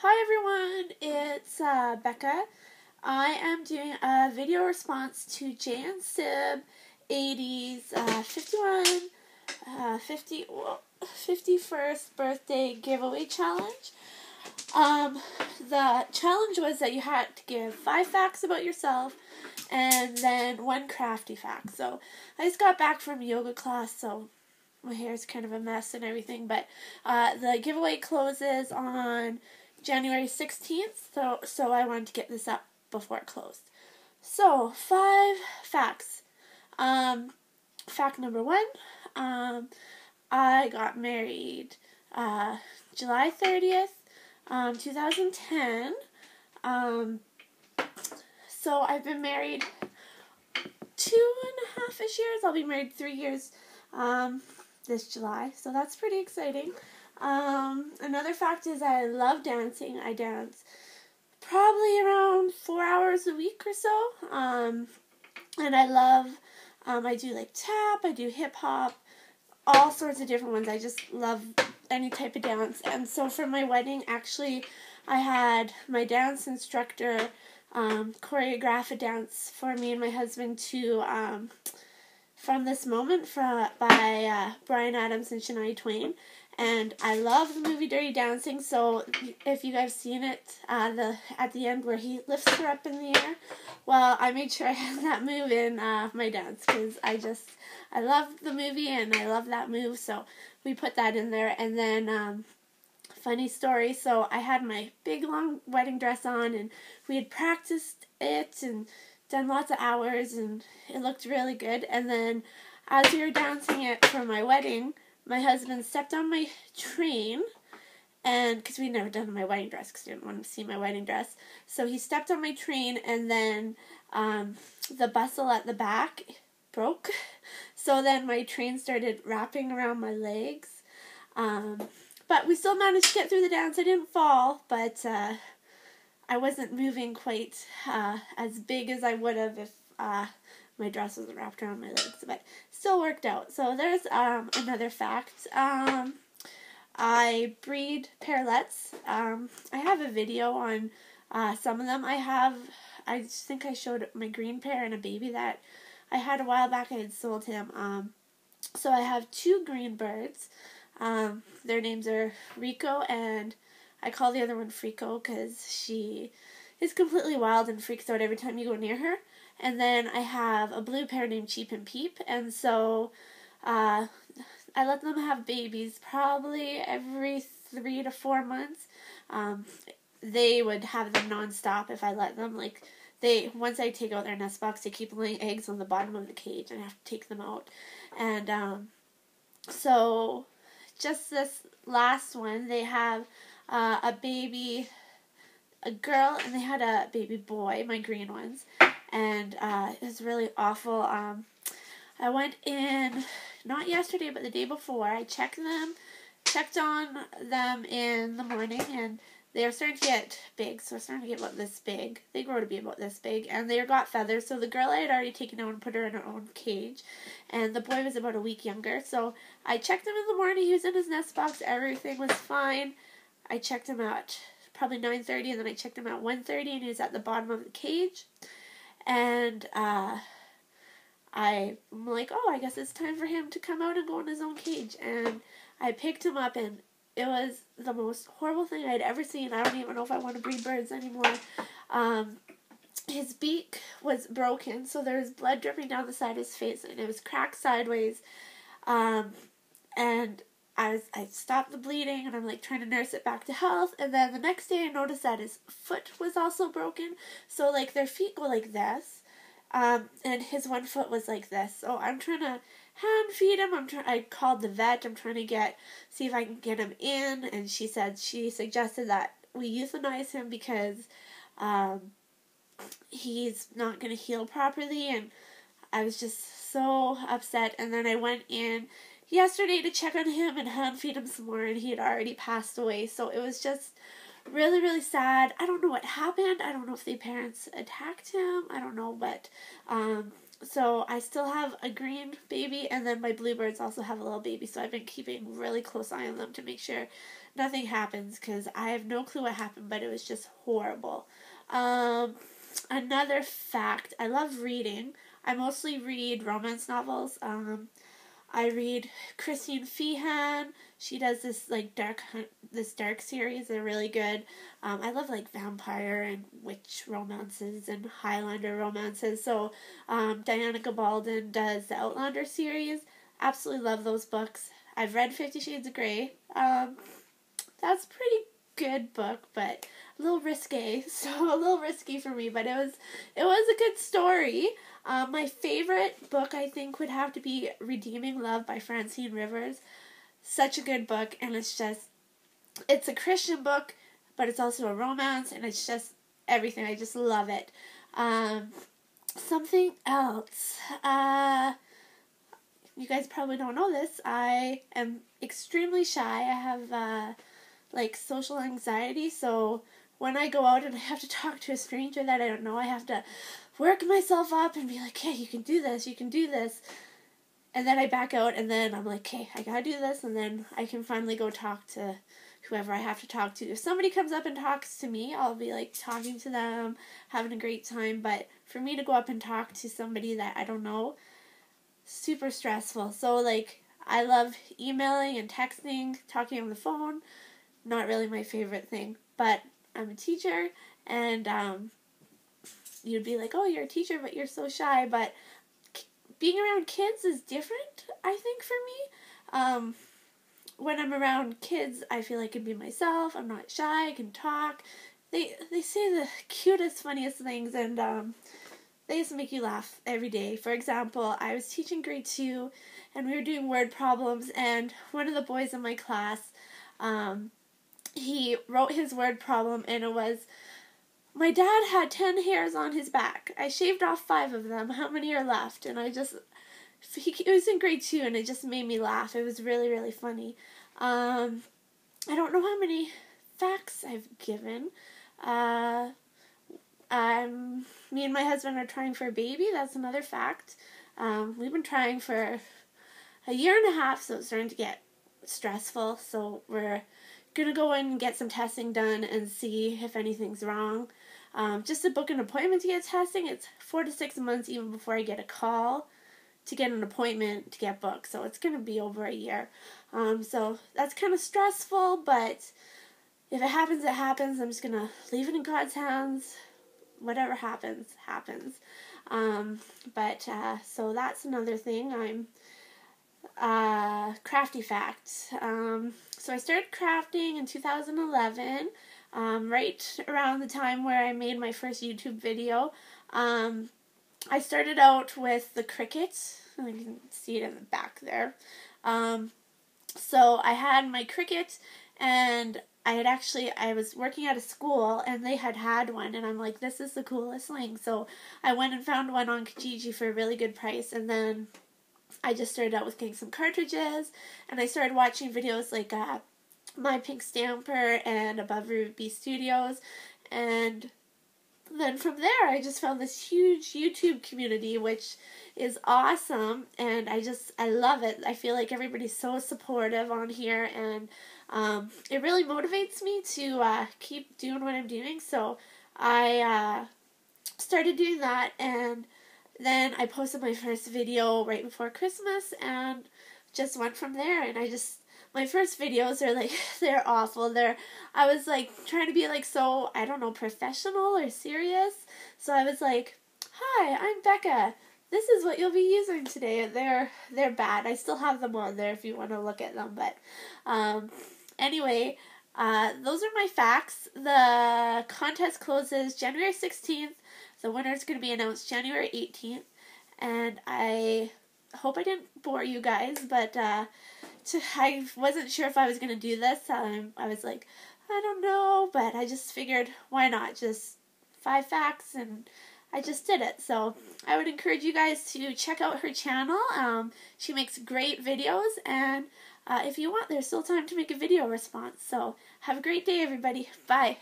Hi everyone, it's Becca. I am doing a video response to JandSib80's 51st birthday giveaway challenge. The challenge was that you had to give 5 facts about yourself and then 1 crafty fact. So I just got back from yoga class, so my hair is kind of a mess and everything, but the giveaway closes on January 16th, so I wanted to get this up before it closed. So, 5 facts. Fact number 1, I got married July 30th, 2010. So I've been married 2.5-ish years. I'll be married 3 years this July, so that's pretty exciting. Another fact is I love dancing. I dance probably around 4 hours a week or so. And I love, I do like tap, I do hip hop, all sorts of different ones. I just love any type of dance. And so for my wedding, actually, I had my dance instructor choreograph a dance for me and my husband to From This Moment by Bryan Adams and Shania Twain. And I love the movie Dirty Dancing, so if you guys seen it, at the end where he lifts her up in the air, well, I made sure I had that move in my dance, because I love the movie and I love that move, so we put that in there. And then, funny story, so I had my big long wedding dress on, and we had practiced it and done lots of hours, and it looked really good. And then, as we were dancing it for my wedding, my husband stepped on my train, and because we'd never done my wedding dress, because he didn't want to see my wedding dress, so he stepped on my train, and then the bustle at the back broke, so then my train started wrapping around my legs, but we still managed to get through the dance. I didn't fall, but I wasn't moving quite as big as I would have if my dress was wrapped around my legs, but still worked out. So there's another fact. I breed pairlets. I have a video on some of them. I think I showed my green pair and a baby that I had a while back. I had sold him. So I have 2 green birds. Their names are Rico, and I call the other one Frico because she is completely wild and freaks out every time you go near her. And then I have a blue pair named Cheep and Peep, and so I let them have babies probably every 3 to 4 months. They would have them nonstop if I let them. Like, once I take out their nest box, they keep laying eggs on the bottom of the cage, and I have to take them out. And so just this last one, they have a baby, a girl, and they had a baby boy, my green ones. And it was really awful. I went in, not yesterday, but the day before. I checked on them in the morning, and they are starting to get big. So they're starting to get about this big. They grow to be about this big, and they got feathers. So the girl I had already taken out and put her in her own cage, and the boy was about a week younger. So I checked him in the morning. He was in his nest box. Everything was fine. I checked him at probably 9:30, and then I checked him at 1:30, and he was at the bottom of the cage. And I'm like, oh, I guess it's time for him to come out and go in his own cage. And I picked him up, and it was the most horrible thing I'd ever seen. I don't even know if I want to breed birds anymore. His beak was broken, so there was blood dripping down the side of his face, and it was cracked sideways. And I stopped the bleeding, and I'm like trying to nurse it back to health. And then the next day I noticed that his foot was also broken. So like their feet go like this, and his one foot was like this. So I'm trying to hand feed him. I called the vet. I'm trying to see if I can get him in. And she suggested that we euthanize him because he's not going to heal properly. And I was just so upset. And then I went in yesterday to check on him and hand feed him some more, and he had already passed away. So it was just really, really sad. I don't know what happened. I don't know if the parents attacked him. I don't know, but So I still have a green baby, and then my bluebirds also have a little baby, so I've been keeping really close eye on them to make sure nothing happens, because I have no clue what happened, but it was just horrible. Another fact, I love reading. I mostly read romance novels. I read Christine Feehan. She does this like dark series. They're really good. I love like vampire and witch romances and Highlander romances. So Diana Gabaldon does the Outlander series. Absolutely love those books. I've read 50 Shades of Grey. That's a pretty good book, but a little risque. So a little risky for me, but it was a good story. My favorite book, I think, would have to be Redeeming Love by Francine Rivers. Such a good book, and it's a Christian book, but it's also a romance, and it's just everything. I just love it. Something else. You guys probably don't know this. I am extremely shy. I have, social anxiety, so when I go out and I have to talk to a stranger that I don't know, I have to work myself up and be like, hey, you can do this, and then I back out, and then I'm like, okay, I gotta do this, and then I can finally go talk to whoever I have to talk to. If somebody comes up and talks to me, I'll be like talking to them, having a great time, but for me to go up and talk to somebody that I don't know, super stressful. So like, I love emailing and texting, talking on the phone, not really my favorite thing, but I'm a teacher, and you'd be like, oh, you're a teacher, but you're so shy, but being around kids is different, I think, for me. When I'm around kids, I feel I can be myself, I'm not shy, I can talk. They say the cutest, funniest things, and they just make you laugh every day. For example, I was teaching grade 2, and we were doing word problems, and one of the boys in my class, he wrote his word problem, and it was, my dad had 10 hairs on his back. I shaved off 5 of them. How many are left? And it was in grade 2, and it just made me laugh. It was really, really funny. I don't know how many facts I've given. Me and my husband are trying for a baby. That's another fact. We've been trying for a year and a half, so it's starting to get stressful. So we're gonna go in and get some testing done and see if anything's wrong. Just to book an appointment to get testing, it's 4 to 6 months even before I get a call to get an appointment to get booked. So it's gonna be over a year. So that's kind of stressful, but if it happens, it happens. I'm just gonna leave it in God's hands. Whatever happens, happens. So that's another thing. Crafty fact. So I started crafting in 2011, right around the time where I made my first YouTube video. I started out with the Cricut. You can see it in the back there. So I had my Cricut, and I was working at a school, and they had one, and I'm like, this is the coolest thing. So I went and found one on Kijiji for a really good price, and then I just started out with getting some cartridges, and I started watching videos like My Pink Stamper and Above Ruby Studios, and then from there I just found this huge YouTube community, which is awesome, and I love it. I feel like everybody's so supportive on here, and it really motivates me to keep doing what I'm doing. So I started doing that, and then I posted my first video right before Christmas, and just went from there. And my first videos are like, they're awful. I was like trying to be like so, I don't know, professional or serious. So I was like, hi, I'm Becca. This is what you'll be using today. They're bad. I still have them on there if you want to look at them. But anyway, those are my facts. The contest closes January 16th. The winner is going to be announced January 18th. And I hope I didn't bore you guys, but I wasn't sure if I was going to do this. I was like, I don't know, but I just figured, why not? Just 5 facts, and I just did it. So I would encourage you guys to check out her channel. She makes great videos, and if you want, there's still time to make a video response. So have a great day, everybody. Bye.